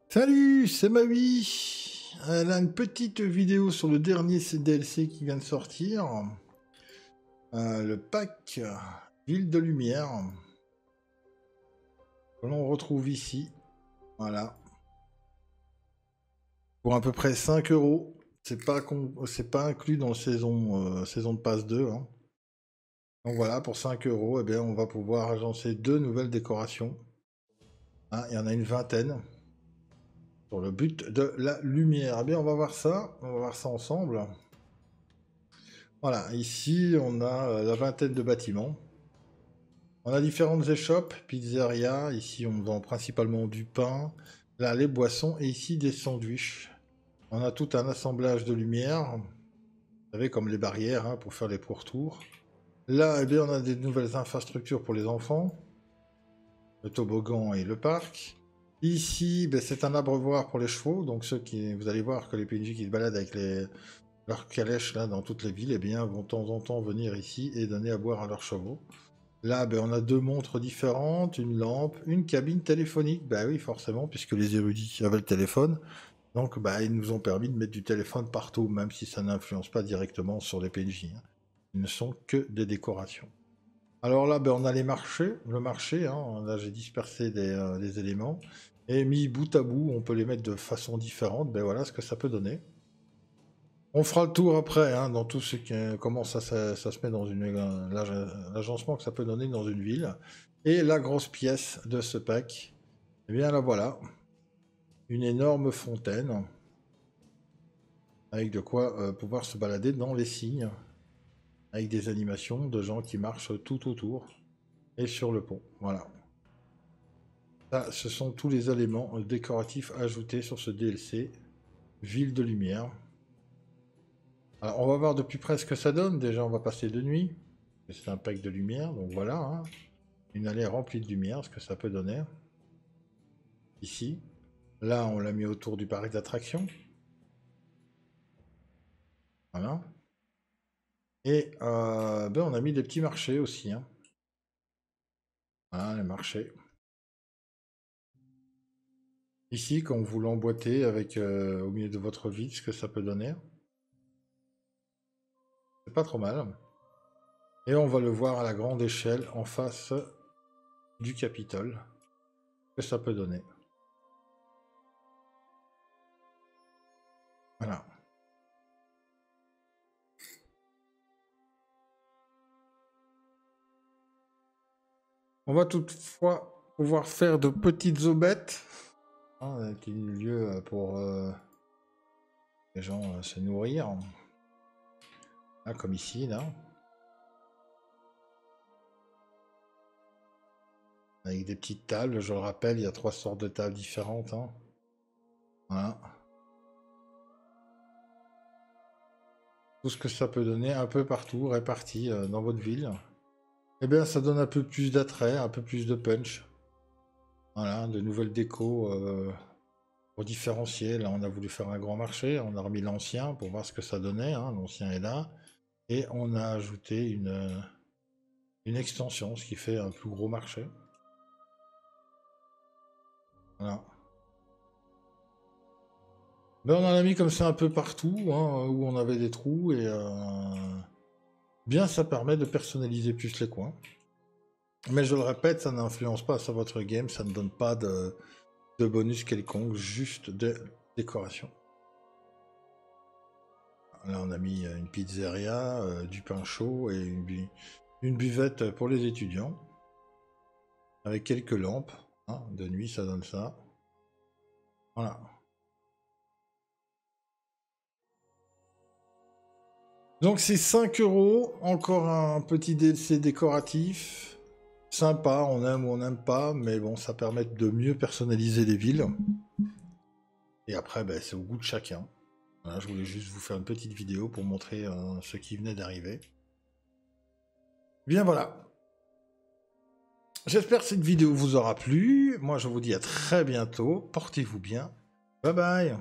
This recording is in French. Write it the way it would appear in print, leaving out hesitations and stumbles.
Salut, c'est Maui. Elle a une petite vidéo sur le dernier DLC qui vient de sortir. Le pack Ville de Lumière. Que l'on retrouve ici. Voilà. Pour à peu près 5 euros. C'est pas inclus dans le saison de passe 2. Hein. Donc voilà, pour 5 euros, eh bien, on va pouvoir agencer 2 nouvelles décorations. Hein, il y en a une vingtaine. Sur le but de la lumière. Eh bien, on va voir ça. On va voir ça ensemble. Voilà, ici on a la vingtaine de bâtiments. On a différentes échoppes, pizzeria. Ici on vend principalement du pain. Là les boissons et ici des sandwichs. On a tout un assemblage de lumière. Vous savez, comme les barrières hein, pour faire les pourtours. Là, eh bien, on a des nouvelles infrastructures pour les enfants. Le toboggan et le parc. Ici, ben, c'est un abreuvoir pour les chevaux. Donc vous allez voir que les PNJ qui se baladent avec leurs calèches là dans toutes les villes, eh bien, vont de temps en temps venir ici et donner à boire à leurs chevaux. Là, ben, on a 2 montres différentes, une lampe, une cabine téléphonique. Bah oui, forcément, puisque les érudits avaient le téléphone. Donc, bah, ils nous ont permis de mettre du téléphone partout, même si ça n'influence pas directement sur les PNJ. Hein. Ils ne sont que des décorations. Alors là, ben, on a le marché. Hein. Là, j'ai dispersé des éléments. Et mis bout à bout, on peut les mettre de façon différente. Ben voilà ce que ça peut donner. On fera le tour après, hein, dans tout ce qui comment ça se met dans l'agencement que ça peut donner dans une ville. Et la grosse pièce de ce pack, eh bien là voilà, une énorme fontaine avec de quoi pouvoir se balader dans les signes, avec des animations de gens qui marchent tout autour et sur le pont. Voilà. Ça, ce sont tous les éléments décoratifs ajoutés sur ce DLC Ville de Lumière. Alors, on va voir de plus près ce que ça donne. Déjà, on va passer de nuit. C'est un pack de lumière, donc voilà. Hein. Une allée remplie de lumière, ce que ça peut donner. Ici. Là, on l'a mis autour du parc d'attractions. Voilà. Et ben, on a mis des petits marchés aussi. Hein. Voilà, les marchés. Ici, quand vous l'emboîtez avec au milieu de votre ville, ce que ça peut donner. C'est pas trop mal. Et on va le voir à la grande échelle en face du Capitole. Ce que ça peut donner. Voilà. On va toutefois pouvoir faire de petites aubettes. Hein, qui est un lieu pour les gens se nourrir. Là, comme ici, là. Avec des petites tables, je le rappelle, il y a 3 sortes de tables différentes. Hein. Voilà. Tout ce que ça peut donner un peu partout, réparti dans votre ville. Eh bien, ça donne un peu plus d'attrait, un peu plus de punch. Voilà, de nouvelles décos pour différencier. Là, on a voulu faire un grand marché, on a remis l'ancien pour voir ce que ça donnait. Hein. L'ancien est là. Et on a ajouté une extension, ce qui fait un plus gros marché. Voilà. Ben, on en a mis comme ça un peu partout, hein, où on avait des trous, et bien ça permet de personnaliser plus les coins. Mais je le répète, ça n'influence pas sur votre game, ça ne donne pas de bonus quelconque, juste de décoration. Là on a mis une pizzeria, du pain chaud et une buvette pour les étudiants, avec quelques lampes. Hein, de nuit ça donne ça. Voilà. Donc c'est 5 euros, encore un petit DLC décoratif. Sympa, on aime ou on n'aime pas, mais bon, ça permet de mieux personnaliser les villes. Et après, ben, c'est au goût de chacun. Voilà, je voulais juste vous faire une petite vidéo pour montrer ce qui venait d'arriver. Bien voilà. J'espère que cette vidéo vous aura plu. Moi, je vous dis à très bientôt. Portez-vous bien. Bye bye.